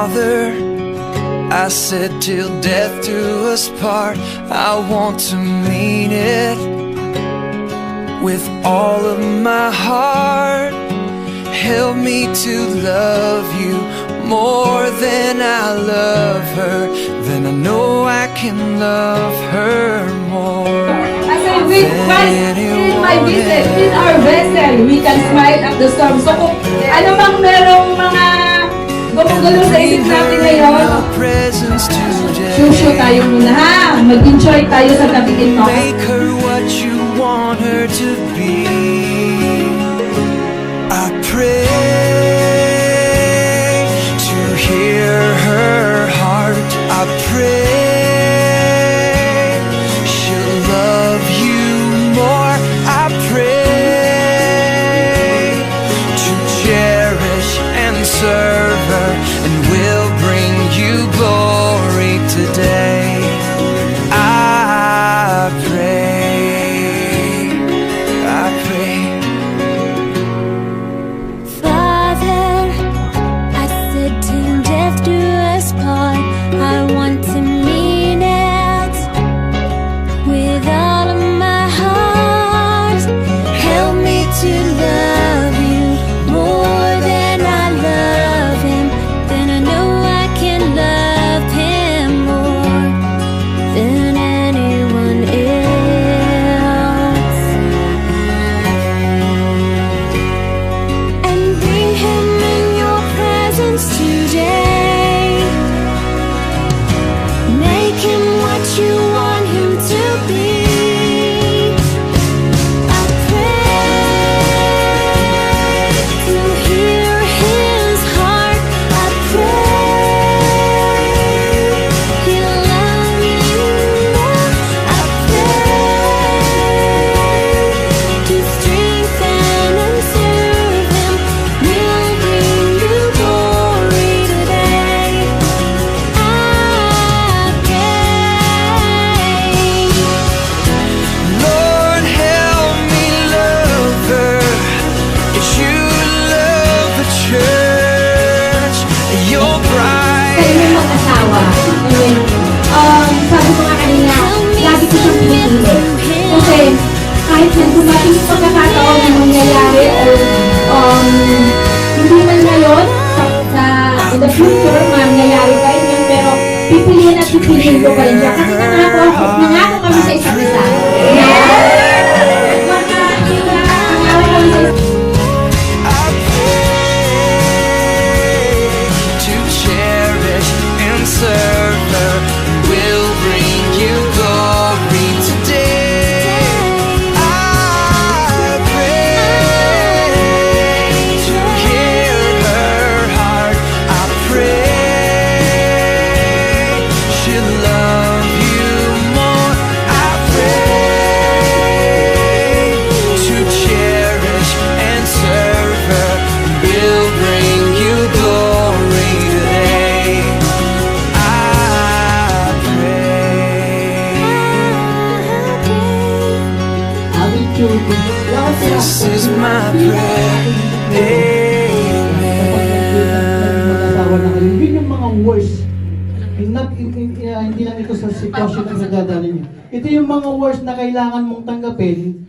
Father, I said till death do us part. I want to mean it with all of my heart. Help me to love you more than I love her. Then I know I can love her more. As I with Christ in my visit, in our vessel, we can smile at the storm. So kung ano mang merong mga gumugulo sa isip natin ngayon, shusho tayo muna ha. Mag-enjoy tayo sa tabi nito. Make her what you want her to be. I pray to hear her heart. I pray she'll love you more. I pray to cherish and serve her, and will bring you glory today. I pray, I pray. Father, I said till death do us part. I want to mean it with all of my heart. Help me to love you more than I love him. Then I know I can love him more than anyone else. And bring him in your presence today. Make him what you want him to be. I pray to hear his heart. I pray he'll love you more. I pray to strengthen and serve him. Will bring you glory today. I pray. Lord, help me love her as you love the church, your Sa bride. inyong mag-asawa. Sabi ko nga kanina, lagi ko siyang pinipilit. Kasi kahit na dumating yung pagkakataon na mangyayari o hindi man ngayon, in the future, mangyayari pa rin yun, pero pipiliin at pipiliin ko pa rin siya. Kasi nangako kami sa isa't isa. Nangako kami sa isa't isa. I pray to cherish and serve her, will bring you glory today. I pray to hear her heart. I pray she'll love you more. I pray to cherish and serve her, will bring you glory today. I pray. This is my prayer. Mag-asawa na kayo. Yun yung mga worst. Hindi lang ito sa sitwasyon na nadadala niyo. Ito yung mga worst na kailangan mong tanggapin